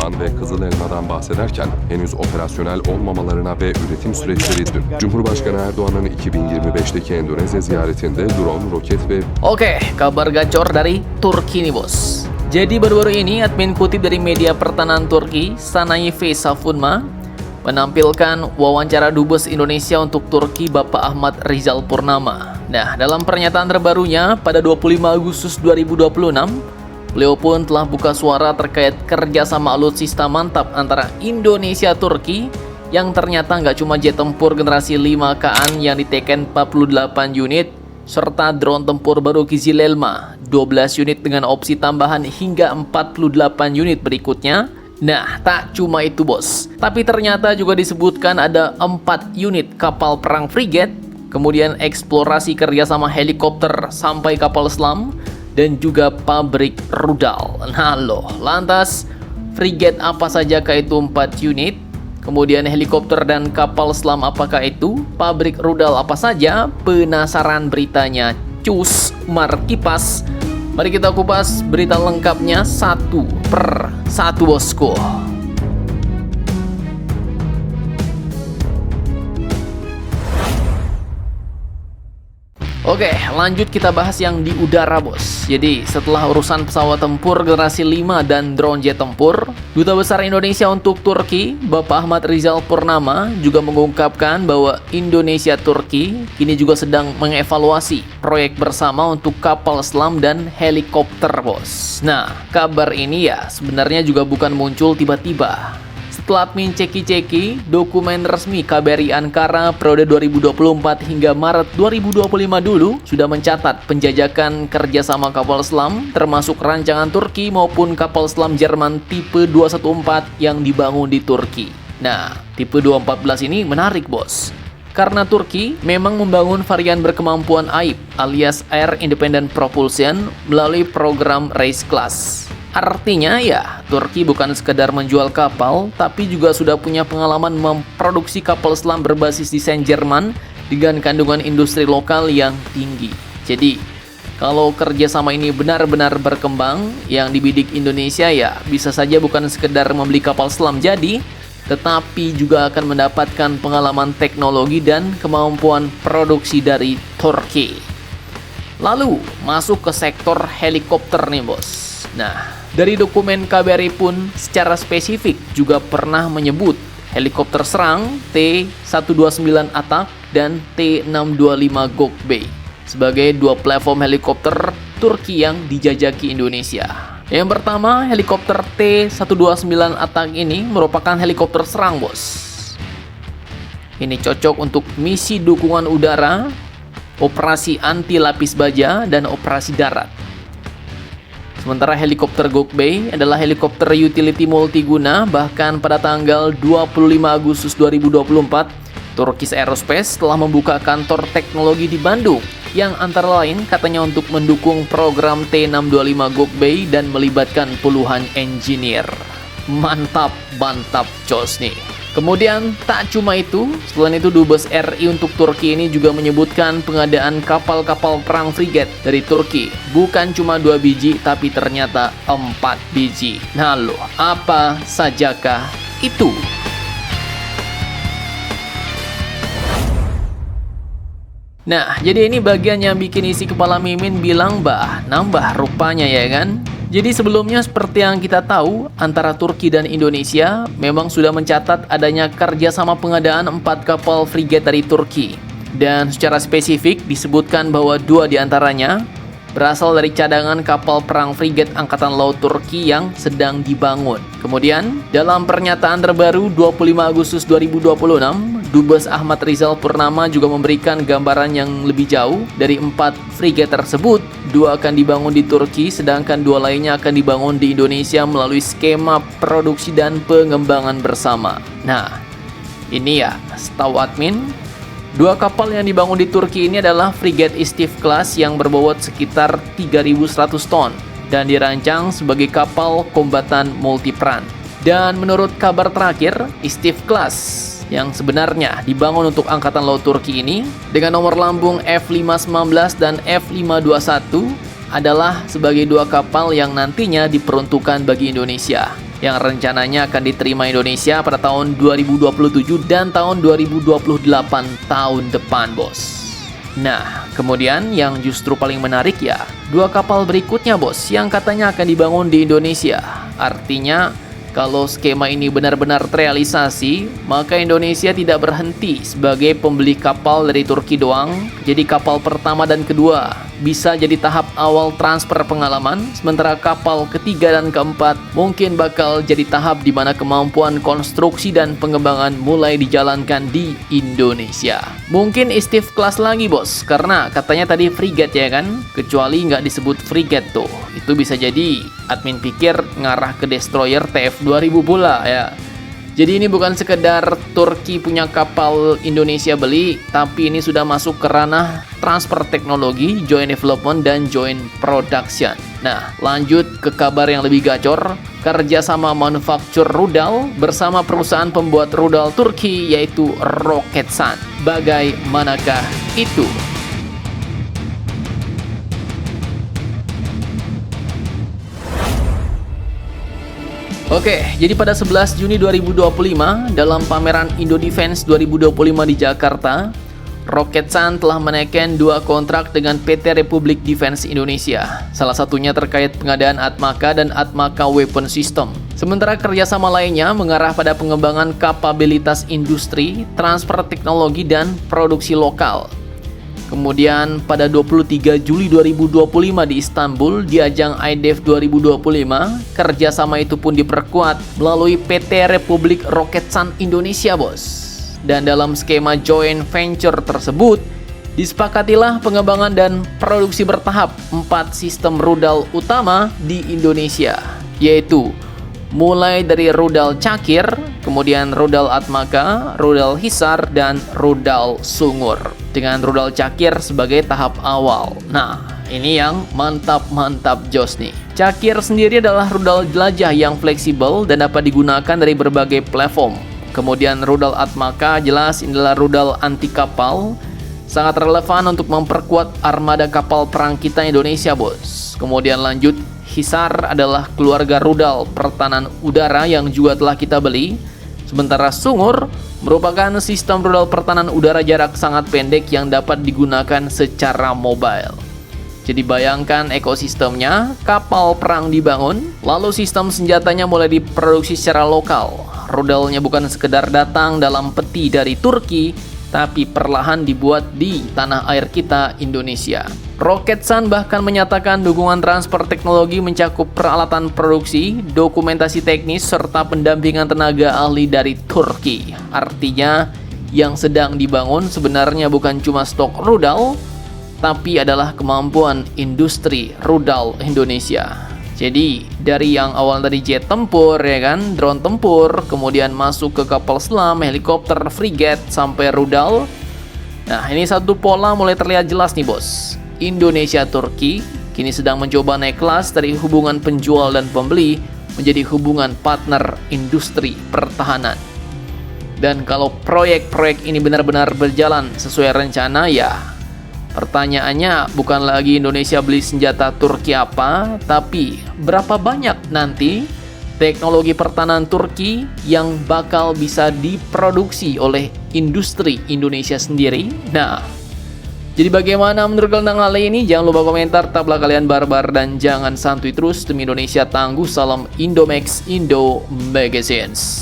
Ardahan ve Kızılelma'dan bahsederken henüz operasyonel olmamalarına ve üretim süreçleri dün Cumhurbaşkanı Erdoğan'ın 2025'teki Endonezya ziyaretinde drone, roket ve Oke, kabar gacor dari Turki nih bos. Jadi baru-baru ini admin kutip dari media pertahanan Turki, Sanayife Safunma, menampilkan wawancara Dubes Indonesia untuk Turki Bapak Ahmad Rizal Purnama. Nah, dalam pernyataan terbarunya pada 25 Agustus 2026, beliau pun telah buka suara terkait kerjasama alutsista mantap antara Indonesia-Turki yang ternyata nggak cuma jet tempur generasi 5K-an yang diteken 48 unit, serta drone tempur baru Kizilelma 12 unit dengan opsi tambahan hingga 48 unit berikutnya. Nah, tak cuma itu bos, tapi ternyata juga disebutkan ada 4 unit kapal perang frigate, kemudian eksplorasi kerjasama helikopter sampai kapal selam, dan juga pabrik rudal. Nah loh, lantas frigate apa sajakah itu 4 unit? Kemudian helikopter dan kapal selam apakah itu? Pabrik rudal apa saja? Penasaran beritanya? Cus, Markipas. Mari kita kupas berita lengkapnya satu per satu bosku. Oke, lanjut kita bahas yang di udara bos. Jadi setelah urusan pesawat tempur generasi 5 dan drone jet tempur, Duta Besar Indonesia untuk Turki, Bapak Ahmad Rizal Purnama, juga mengungkapkan bahwa Indonesia-Turki kini juga sedang mengevaluasi proyek bersama untuk kapal selam dan helikopter bos. Nah, kabar ini ya sebenarnya juga bukan muncul tiba-tiba. Setelah admin ceki-ceki, dokumen resmi KBRI Ankara periode 2024 hingga Maret 2025 dulu sudah mencatat penjajakan kerjasama kapal selam termasuk rancangan Turki maupun kapal selam Jerman tipe 214 yang dibangun di Turki. Nah, tipe 214 ini menarik bos, karena Turki memang membangun varian berkemampuan AIP alias Air Independent Propulsion melalui program Race Class. Artinya ya, Turki bukan sekedar menjual kapal, tapi juga sudah punya pengalaman memproduksi kapal selam berbasis desain Jerman dengan kandungan industri lokal yang tinggi. Jadi, kalau kerjasama ini benar-benar berkembang, yang dibidik Indonesia ya bisa saja bukan sekedar membeli kapal selam jadi, tetapi juga akan mendapatkan pengalaman teknologi dan kemampuan produksi dari Turki. Lalu, masuk ke sektor helikopter nih bos. Nah, dari dokumen KBRI pun secara spesifik juga pernah menyebut helikopter serang T-129 Atak dan T-625 Gökbey sebagai dua platform helikopter Turki yang dijajaki Indonesia. Yang pertama, helikopter T-129 Atak ini merupakan helikopter serang bos. Ini cocok untuk misi dukungan udara, operasi anti lapis baja, dan operasi darat. Sementara helikopter Gökbey adalah helikopter utility multiguna. Bahkan pada tanggal 25 Agustus 2024, Turkish Aerospace telah membuka kantor teknologi di Bandung yang antara lain katanya untuk mendukung program T625 Gökbey dan melibatkan puluhan engineer. Mantap, mantap jos nih. Kemudian tak cuma itu, selain itu Dubes RI untuk Turki ini juga menyebutkan pengadaan kapal-kapal perang frigate dari Turki. Bukan cuma 2 biji, tapi ternyata 4 biji. Nah loh, apa sajakah itu? Nah, jadi ini bagian yang bikin isi kepala Mimin bilang nambah rupanya ya kan? Jadi sebelumnya seperti yang kita tahu, antara Turki dan Indonesia memang sudah mencatat adanya kerjasama pengadaan 4 kapal frigate dari Turki. Dan secara spesifik disebutkan bahwa 2 diantaranya berasal dari cadangan kapal perang frigate Angkatan Laut Turki yang sedang dibangun. Kemudian, dalam pernyataan terbaru 25 Agustus 2026, Dubes Ahmad Rizal Purnama juga memberikan gambaran yang lebih jauh. Dari 4 frigate tersebut, 2 akan dibangun di Turki, sedangkan 2 lainnya akan dibangun di Indonesia melalui skema produksi dan pengembangan bersama. Nah, ini ya, setahu admin, 2 kapal yang dibangun di Turki ini adalah frigate Istif Class yang berbobot sekitar 3.100 ton dan dirancang sebagai kapal kombatan multiperan. Dan menurut kabar terakhir, Istif Class yang sebenarnya dibangun untuk Angkatan Laut Turki ini dengan nomor lambung F519 dan F521 adalah sebagai 2 kapal yang nantinya diperuntukkan bagi Indonesia. yang rencananya akan diterima Indonesia pada tahun 2027 dan tahun 2028 tahun depan, bos. Nah, kemudian yang justru paling menarik ya, 2 kapal berikutnya, bos, yang katanya akan dibangun di Indonesia. Artinya, kalau skema ini benar-benar terrealisasi, maka Indonesia tidak berhenti sebagai pembeli kapal dari Turki doang. Jadi kapal pertama dan kedua bisa jadi tahap awal transfer pengalaman, sementara kapal ketiga dan keempat mungkin bakal jadi tahap di mana kemampuan konstruksi dan pengembangan mulai dijalankan di Indonesia. Mungkin Istif kelas lagi, bos, karena katanya tadi frigate ya kan, kecuali nggak disebut frigate tuh. Itu bisa jadi admin pikir ngarah ke destroyer TF2000 pula ya. Jadi ini bukan sekedar Turki punya kapal Indonesia beli, tapi ini sudah masuk ke ranah transfer teknologi, joint development, dan joint production. Nah, lanjut ke kabar yang lebih gacor, kerjasama manufaktur rudal bersama perusahaan pembuat rudal Turki yaitu Roketsan. Bagaimanakah itu? Oke, jadi pada 11 Juni 2025 dalam pameran Indo Defense 2025 di Jakarta, Roketsan telah menaikkan 2 kontrak dengan PT Republik Defense Indonesia. Salah satunya terkait pengadaan Atmaka dan Atmaka Weapon System. Sementara kerjasama lainnya mengarah pada pengembangan kapabilitas industri, transfer teknologi, dan produksi lokal. Kemudian pada 23 Juli 2025 di Istanbul di ajang IDEF 2025, kerjasama itu pun diperkuat melalui PT Republik Roketsan Indonesia, bos. Dan dalam skema joint venture tersebut, disepakatilah pengembangan dan produksi bertahap 4 sistem rudal utama di Indonesia, yaitu mulai dari rudal Cakir, kemudian rudal Atmaka, rudal Hisar, dan rudal Sungur. Dengan rudal Cakir sebagai tahap awal. Nah, ini yang mantap-mantap jos nih. Cakir sendiri adalah rudal jelajah yang fleksibel dan dapat digunakan dari berbagai platform. Kemudian rudal Atmaka jelas ini adalah rudal anti kapal, sangat relevan untuk memperkuat armada kapal perang kita Indonesia, bos. Kemudian lanjut, Hisar adalah keluarga rudal pertahanan udara yang juga telah kita beli. Sementara Sungur merupakan sistem rudal pertahanan udara jarak sangat pendek yang dapat digunakan secara mobile. Jadi bayangkan ekosistemnya, kapal perang dibangun, lalu sistem senjatanya mulai diproduksi secara lokal. Rudalnya bukan sekedar datang dalam peti dari Turki, tapi perlahan dibuat di tanah air kita, Indonesia. Roketsan bahkan menyatakan dukungan transfer teknologi mencakup peralatan produksi, dokumentasi teknis, serta pendampingan tenaga ahli dari Turki. Artinya, yang sedang dibangun sebenarnya bukan cuma stok rudal, tapi adalah kemampuan industri rudal Indonesia. Jadi, dari yang awal tadi jet tempur, ya kan, drone tempur, kemudian masuk ke kapal selam, helikopter, frigate, sampai rudal. Nah, ini satu pola mulai terlihat jelas nih, bos. Indonesia-Turki kini sedang mencoba naik kelas dari hubungan penjual dan pembeli menjadi hubungan partner industri pertahanan. Dan kalau proyek-proyek ini benar-benar berjalan sesuai rencana, ya pertanyaannya bukan lagi Indonesia beli senjata Turki apa, tapi berapa banyak nanti teknologi pertahanan Turki yang bakal bisa diproduksi oleh industri Indonesia sendiri. Nah, jadi bagaimana menurut kalian tentang hal ini? Jangan lupa komentar, tetaplah kalian barbar dan jangan santuy terus. Demi Indonesia tangguh, salam Indomax Indo Magazines.